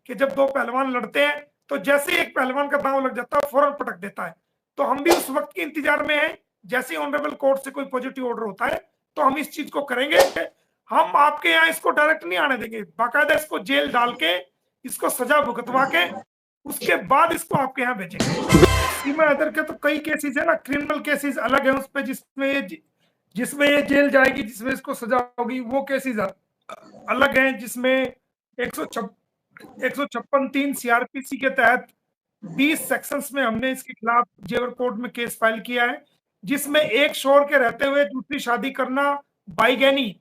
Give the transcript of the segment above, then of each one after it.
कि जब दो पहलवान लड़ते हैं तो जैसे ही एक पहलवान का दांव लग जाता है फौरन पटक देता है। तो हम भी उस वक्त के इंतजार में हैं, जैसे ही ऑनरेबल कोर्ट से कोई पॉजिटिव ऑर्डर होता है तो हम इस चीज को करेंगे। हम आपके यहाँ इसको डायरेक्ट नहीं आने देंगे, बाकायदा इसको जेल डाल के, इसको सजा भुगतवा के, उसके बाद इसको आपके यहाँ भेजेंगे। सीमा हैदर के तो कई केसेस है ना, क्रिमिनल केसेस अलग है उस पे, जिसमें ये जेल जाएगी, जिसमें इसको सजा होगी, वो केसेस अलग हैं, जिसमें 156(3) सीआरपीसी के तहत 20 सेक्शंस में हमने इसके खिलाफ जेवर कोर्ट में केस फाइल किया है, जिसमें एक शोर के रहते हुए दूसरी शादी करना बाइगैनी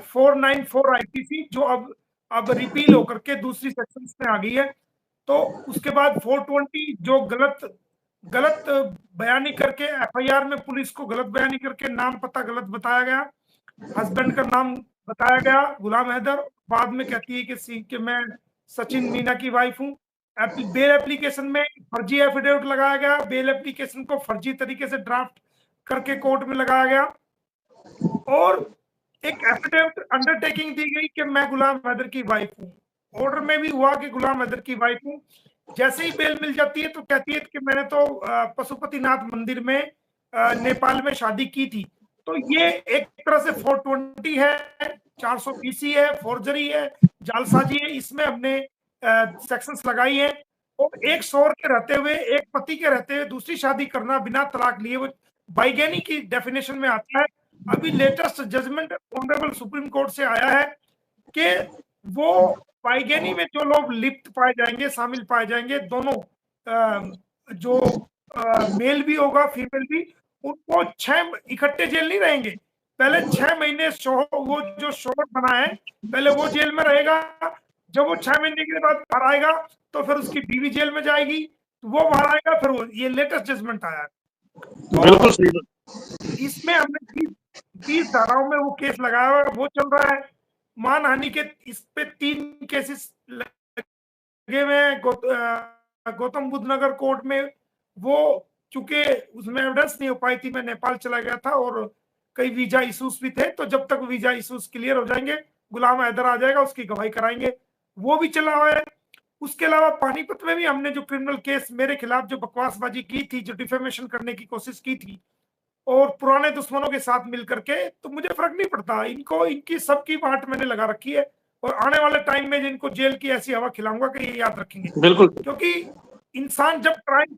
494 आईपीसी, जो अब रिपील होकर के दूसरी सेक्शंस में आ गई है। तो उसके बाद 420 जो गलत बयानी करके एफआईआर में पुलिस को गलत बयानी करके नाम पता गलत बताया गया, हस्बैंड का नाम बताया गया गुलाम हैदर, बाद में कहती है कि मैं सचिन मीना की वाइफ हूँ। बेल एप्लीकेशन में फर्जी एफिडेविट लगाया गया, बेल एप्लीकेशन को फर्जी तरीके से ड्राफ्ट करके कोर्ट में लगाया गया, और एक एफिडेविट अंडरटेकिंग दी गई कि मैं गुलाम हैदर की वाइफ हूँ। ऑर्डर में भी हुआ कि गुलाम हैदर की वाइफ हूँ। जैसे ही बेल मिल जाती है तो कहती है कि मैंने तो पशुपतिनाथ मंदिर में नेपाल में शादी की थी। तो ये एक तरह से 420 है, 420 है, फोर्जरी है, जालसाजी है, इसमें हमने सेक्शंस लगाई है। और एक शोहर के रहते हुए, एक पति के रहते हुए दूसरी शादी करना बिना तलाक लिए, वो बाइगैनी की डेफिनेशन में आता है। अभी latest judgement honourable Supreme Court से आया है कि वो बाइगैनी में जो लोग लिप्त पाए जाएंगे, शामिल पाए जाएंगे, दोनों जो मेल भी होगा फीमेल भी, उनको 6 इकट्ठे जेल नहीं रहेंगे। पहले 6 महीने वो जो शोहर बना है पहले वो जेल में रहेगा, जब वो 6 महीने के बाद बाहर आएगा तो फिर उसकी बीवी जेल में जाएगी, तो वो बाहर आएगा, फिर वो, ये लेटेस्ट जजमेंट आया है। बिल्कुल सही। इसमें हमने 30 धाराओं में वो केस लगाया हुआ है, वो चल रहा है। मानहानि के इस पे 3 केसेस लगे हुए हैं गौतम बुद्ध नगर कोर्ट में। वो चूंकि उसमें एविडेंस नहीं हो पाई थी, मैं नेपाल चला गया था और कई वीजा इश्यूज भी थे, तो जब तक वीजा इश्यूज क्लियर हो जाएंगे गुलाम हैदर आ जाएगा, उसकी गवाही कराएंगे, वो भी चला हुआ है। उसके अलावा पानीपत में भी हमने जो क्रिमिनल केस मेरे खिलाफ जो बकवासबाजी की थी, जो डिफेमेशन करने की कोशिश की थी, और पुराने दुश्मनों के साथ मिलकर के, तो मुझे फर्क नहीं पड़ता, इनको इनकी सबकी बांट मैंने लगा रखी है, और आने वाले टाइम में जिनको जेल की ऐसी हवा खिलाऊंगा कि ये याद रखेंगे। बिल्कुल, क्योंकि इंसान जब क्राइम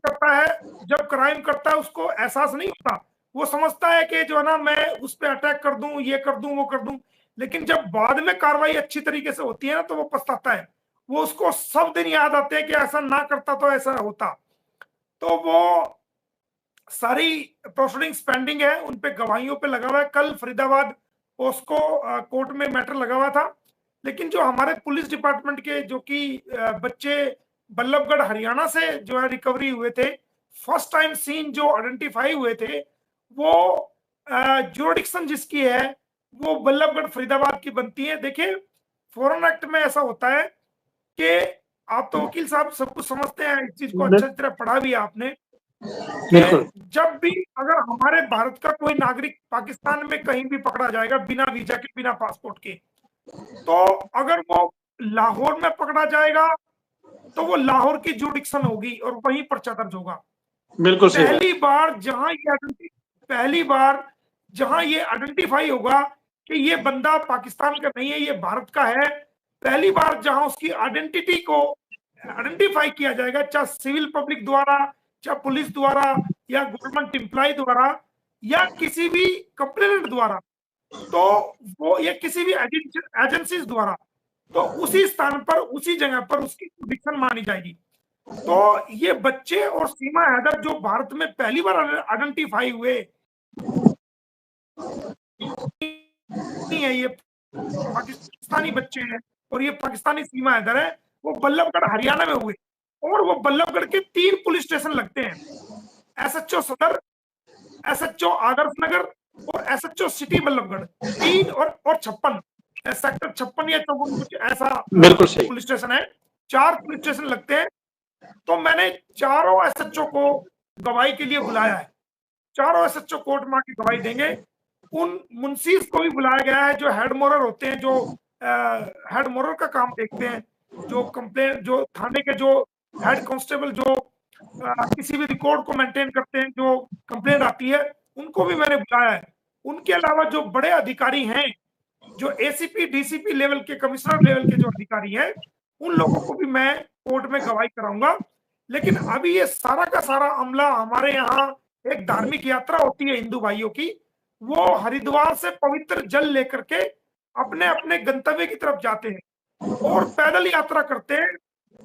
करता है उसको एहसास नहीं होता, वो समझता है कि जो है ना मैं उस पर अटैक कर दूं, ये कर दूं, वो कर दूं, लेकिन जब बाद में कार्रवाई अच्छी तरीके से होती है ना तो वो पछताता है, वो उसको सब दिन याद आते हैं कि ऐसा ना करता तो ऐसा होता। तो वो सारी प्रोसीडिंग्स पेंडिंग है, उन पे गवाहियों पे लगा हुआ है। कल फरीदाबाद पोस्को कोर्ट में मैटर लगा हुआ था, लेकिन जो हमारे पुलिस डिपार्टमेंट के जो कि बच्चे बल्लभगढ़ हरियाणा से जो है रिकवरी हुए थे, फर्स्ट टाइम सीन जो आइडेंटिफाई हुए थे, वो जुरिडिक्शन जिसकी है वो बल्लभगढ़ फरीदाबाद की बनती है। देखिए फॉरेन एक्ट में ऐसा होता है कि आप तो वकील साहब सब कुछ समझते हैं, इस चीज को अच्छी तरह पढ़ा भी है आपने, जब भी अगर हमारे भारत का कोई नागरिक पाकिस्तान में कहीं भी पकड़ा जाएगा बिना वीजा के, बिना पासपोर्ट के, तो अगर वो लाहौर में पकड़ा जाएगा तो वो लाहौर की जुडिक्शन होगी और वहीं पर्चा दर्ज होगा। बिल्कुल सही। पहली बार जहां ये आइडेंटिफाई होगा कि ये बंदा पाकिस्तान का नहीं है, ये भारत का है, पहली बार जहां उसकी आइडेंटिटी को आइडेंटिफाई किया जाएगा, चाहे सिविल पब्लिक द्वारा, चाहे पुलिस द्वारा, या गवर्नमेंट एम्प्लॉय द्वारा, या किसी भी कंप्लेनेंट द्वारा, तो वो या किसी भी एजेंसीज द्वारा, तो उसी स्थान पर, उसी जगह पर उसकी जुडिक्शन मानी जाएगी। तो ये बच्चे और सीमा हैदर जो भारत में पहली बार आइडेंटिफाई हुए है, ये पाकिस्तानी बच्चे हैं, और ये पाकिस्तानी सीमा हैदर है, वो बल्लभगढ़ हरियाणा में हुए, और वो बल्लभगढ़ के 3 पुलिस स्टेशन लगते हैं, एसएचओ सदर, एसएचओ आदर्श नगर और एसएचओ सिटी बल्लभगढ़, 3 और 56 सेक्टर 56 या 54 कुछ ऐसा पुलिस स्टेशन है, 4 पुलिस स्टेशन लगते हैं। तो मैंने चारों एसएचओ को गवाही के लिए बुलाया है, चारों एसएचओ कोर्ट में आके गवाही देंगे। उन मुंशीज को भी बुलाया गया है जो हेड मोरर होते हैं, जो हेड मोरर का काम देखते हैं, जो कंप्लेन, जो थाने के जो हेड कांस्टेबल, जो किसी भी रिकॉर्ड को मेंटेन करते हैं, जो कंप्लेंट आती है, उनको भी मैंने बुलाया है। उनके अलावा जो बड़े अधिकारी हैं, जो एसीपी, डीसीपी लेवल के, कमिश्नर लेवल के जो अधिकारी हैं, उन लोगों को भी मैं कोर्ट में गवाही कराऊंगा। लेकिन अभी ये सारा का सारा अमला, हमारे यहाँ एक धार्मिक यात्रा होती है हिंदू भाइयों की, वो हरिद्वार से पवित्र जल लेकर के अपने अपने गंतव्य की तरफ जाते हैं और पैदल यात्रा करते हैं।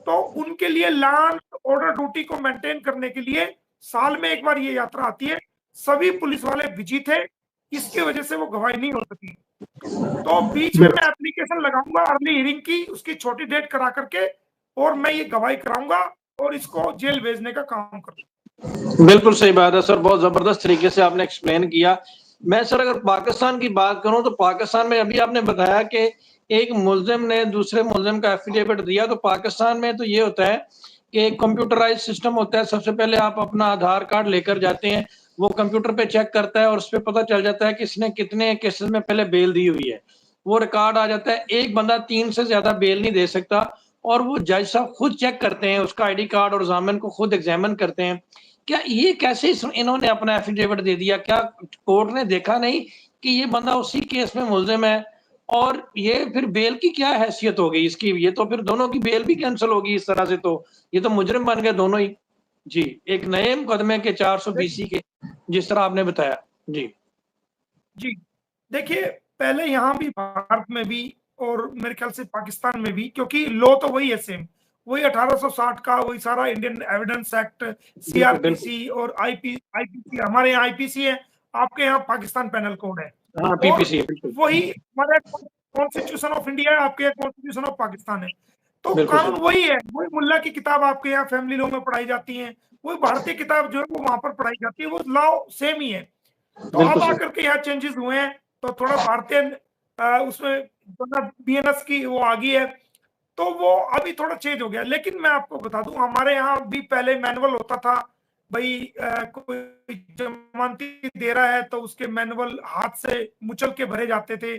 तो उनके लिए लॉ एंड ऑर्डर ड्यूटी को मेंटेन करने के लिए साल में एक बार ये यात्रा आती है। सभी पुलिस वाले बिजी थे, इसकी वजह से वो गवाही नहीं हो सकी। तो बीच में मैं एप्लीकेशन लगाऊंगा अर्ली हियरिंग की, उसकी छोटी डेट करा करके, और मैं ये गवाही कराऊंगा और इसको जेल भेजने का काम करूंगा। बिल्कुल सही बात है सर, बहुत जबरदस्त तरीके से आपने एक्सप्लेन किया। मैं सर अगर पाकिस्तान की बात करूं तो पाकिस्तान में अभी आपने बताया कि एक मुल्जिम ने दूसरे मुल्जिम का एफिडेविट दिया, तो पाकिस्तान में तो ये होता है कि एक कंप्यूटराइज सिस्टम होता है। सबसे पहले आप अपना आधार कार्ड लेकर जाते हैं, वो कंप्यूटर पे चेक करता है और उस पर पता चल जाता है कि इसने कितने केसेस में पहले बेल दी हुई है, वो रिकॉर्ड आ जाता है। एक बंदा 3 से ज्यादा बेल नहीं दे सकता, और वो जज साहब खुद चेक करते हैं, उसका आईडी कार्ड और जामिन को खुद एग्जामिन करते हैं। क्या ये कैसे इन्होंने अपना एफिडेविट दे दिया? क्या कोर्ट ने देखा नहीं कि ये बंदा उसी केस में मुल्जिम है? और ये फिर बेल की क्या हैसियत होगी इसकी? ये तो फिर दोनों की बेल भी कैंसिल होगी इस तरह से, तो ये तो मुजरिम बन गए दोनों ही। जी, एक नए मुकदमे के 400 बीसी के, जिस तरह आपने बताया। जी जी, देखिए, पहले यहाँ भी भारत में भी और मेरे ख्याल से पाकिस्तान में भी, क्योंकि लॉ तो वही है, सेम वही 1860 का, वही सारा इंडियन एविडेंस एक्ट, सीआरपीसी और आईपीसी। हमारे यहाँ आईपीसी है, आपके यहाँ पाकिस्तान पेनल कोड है। हाँ, और पीपीसी वही हमारे कॉन्स्टिट्यूशन ऑफ इंडिया है, आपके यहाँ कॉन्स्टिट्यूशन ऑफ पाकिस्तान है। तो बिल्कुल कानून वही है, वही मुल्ला की किताब आपके यहाँ फैमिली लॉ में पढ़ाई जाती है, वही भारतीय किताब जो है वो वहां पर पढ़ाई जाती है, वो लॉ सेम ही है। तो अब सही। आकर के यहाँ चेंजेस हुए हैं, तो थोड़ा भारतीय उसमें बीएनएस की वो आ गई है, तो वो अभी थोड़ा चेंज हो गया। लेकिन मैं आपको बता दूं, हमारे यहाँ भी पहले मैनुअल होता था, भाई कोई जमानती दे रहा है तो उसके मैनुअल हाथ से मुचल के भरे जाते थे,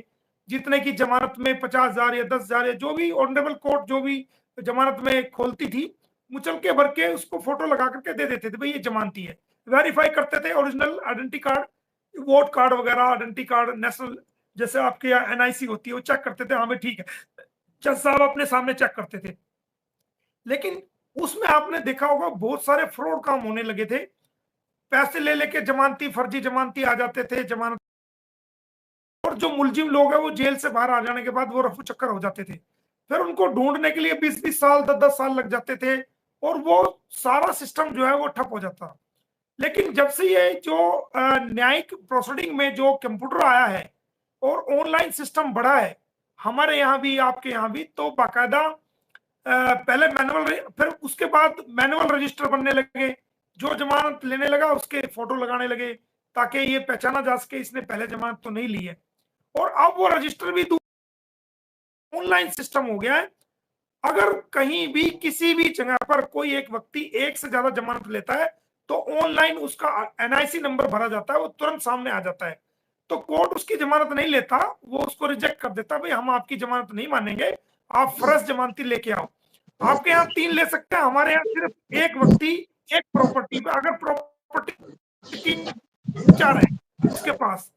जितने की जमानत में 50,000 या 10,000 या जो भी ऑनरेबल कोर्ट जो भी जमानत में खोलती थी, मुचल के भर के उसको फोटो लगा करके दे देते थे, भाई ये जमानती है। वेरीफाई करते थे, original identity card, vote card वगैरह, आइडेंटिटी कार्ड, नेशनल जैसे आपके यहाँ एनआईसी होती है, वो चेक करते थे, हाँ भाई ठीक है, जज साहब अपने सामने चेक करते थे। लेकिन उसमें आपने देखा होगा बहुत सारे फ्रॉड काम होने लगे थे, पैसे ले लेके जमानती, फर्जी जमानती आ जाते थे जमानत, और जो मुलजिम लोग हैं वो जेल से बाहर आ जाने के बाद वो रफू चक्कर हो जाते थे, फिर उनको ढूंढने के लिए 20-20 साल, 10-10 साल लग जाते थे, और वो सारा सिस्टम जो है वो ठप हो जाता। लेकिन जब से ये जो न्यायिक प्रोसीडिंग में जो कंप्यूटर आया है और ऑनलाइन सिस्टम बढ़ा है, हमारे यहाँ भी आपके यहाँ भी, तो बाकायदा पहले मैनुअल, फिर उसके बाद मैनुअल रजिस्टर बनने लगे, जो जमानत लेने लगा उसके फोटो लगाने लगे ताकि ये पहचाना जा सके इसने पहले जमानत तो नहीं ली है। और अब वो रजिस्टर भी ऑनलाइन सिस्टम हो गया है। अगर कहीं भी किसी भी जगह पर कोई एक व्यक्ति एक से ज्यादा जमानत लेता है तो ऑनलाइन उसका एनआईसी नंबर भरा जाता है, वो तुरंत सामने आ जाता है। तो कोर्ट उसकी जमानत नहीं लेता, वो उसको रिजेक्ट कर देता है, भाई हम आपकी जमानत नहीं मानेंगे, आप फर्ज जमानती लेके आओ। आपके यहाँ 3 ले सकते हैं, हमारे यहाँ सिर्फ एक व्यक्ति एक प्रॉपर्टी पे, अगर प्रॉपर्टी 3-4 है उसके पास,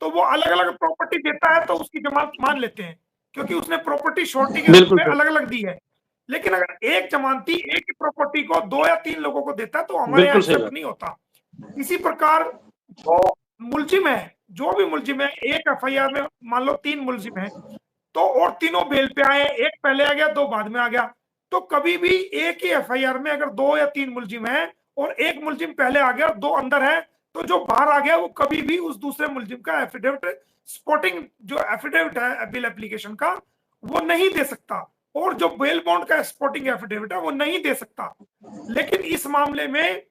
तो वो अलग अलग प्रॉपर्टी देता है तो उसकी जमानत मान लेते हैं, क्योंकि उसने प्रॉपर्टी शॉर्टी के रूप में अलग अलग दी है। लेकिन अगर एक जमानती एक ही प्रॉपर्टी को 2 या 3 लोगों को देता है तो हमारे यहाँ एक्सेप्ट नहीं होता। इसी प्रकार जो मुलजिम है, जो भी मुलजिम है, एक एफआईआर में मान लो 3 मुलजिम है, तो और तीनों बेल पे आए, एक पहले आ गया, 2 बाद में आ गया, तो कभी भी एक ही एफआईआर में अगर 2 या 3 मुलजिम है और एक मुलजिम पहले आ गया और 2 अंदर है, तो जो बाहर आ गया वो कभी भी उस दूसरे मुलजिम का एफिडेविट, स्पॉटिंग जो एफिडेविट है बिल एप्लीकेशन का, वो नहीं दे सकता, और जो बेल बॉन्ड का स्पॉटिंग एफिडेविट है वो नहीं दे सकता। लेकिन इस मामले में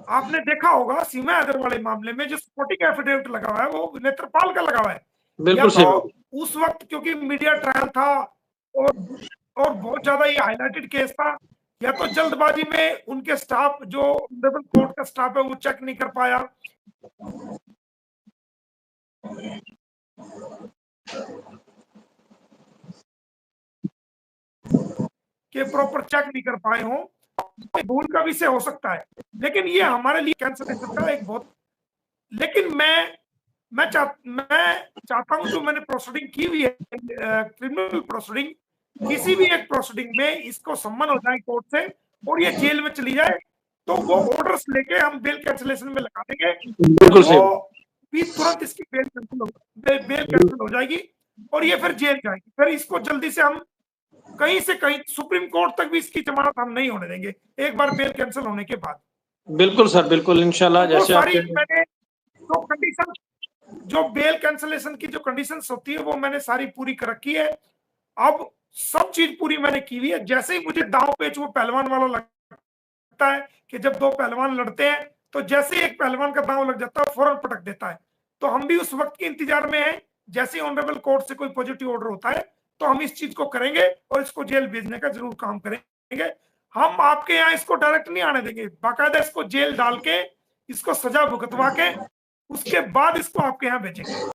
आपने देखा होगा, सीमा हैदर वाले मामले में जो स्पॉटिंग एफिडेविट लगा हुआ है वो नेत्रपाल का लगा हुआ है। या तो उस वक्त क्योंकि मीडिया ट्रायल था और बहुत ज्यादा ये हाईलाइटेड केस था, या तो जल्दबाजी में उनके स्टाफ, जो कोर्ट का स्टाफ है, वो चेक नहीं कर पाया। कि प्रॉपर चेक नहीं कर पाए हों, भूल का विषय हो सकता है, लेकिन ये हमारे लिए कैंसलेशन का एक बहुत, लेकिन मैं चाहता हूं जो मैंने प्रोसीडिंग की हुई है, क्रिमिनल प्रोसीडिंग, किसी भी एक प्रोसीडिंग में इसको सम्मन हो जाए कोर्ट से और ये जेल में चली जाए, तो वो ऑर्डर्स लेके हम बेल कैंसिलेशन में लगा देंगे, बिल्कुल सही। वो भी तुरंत इसकी बेल कैंसिल हो जाएगी और ये फिर जेल जाएगी। फिर इसको जल्दी से हम कहीं से कहीं सुप्रीम कोर्ट तक भी इसकी जमानत हम नहीं होने देंगे एक बार बेल कैंसिल होने के बाद। बिल्कुल सर, बिल्कुल इंशाल्लाह। तो वो जैसे आप सारी मैंने जो कंडीशन, जो बेल कैंसिलेशन की जो कंडीशंस होती है वो मैंने सारी पूरी कर रखी है। अब सब चीज पूरी मैंने की हुई है। जैसे ही मुझे दांव पेच वो पहलवान वाला लगता है कि जब दो पहलवान लड़ते हैं तो जैसे ही एक पहलवान का दांव लग जाता है फौरन पटक देता है, तो हम भी उस वक्त के इंतजार में हैं। जैसे ऑनरेबल कोर्ट से कोई पॉजिटिव ऑर्डर होता है तो हम इस चीज को करेंगे और इसको जेल भेजने का जरूर काम करेंगे। हम आपके यहाँ इसको डायरेक्ट नहीं आने देंगे, बाकायदा इसको जेल डाल के इसको सजा भुगतवा के उसके बाद इसको आपके यहाँ भेजेंगे।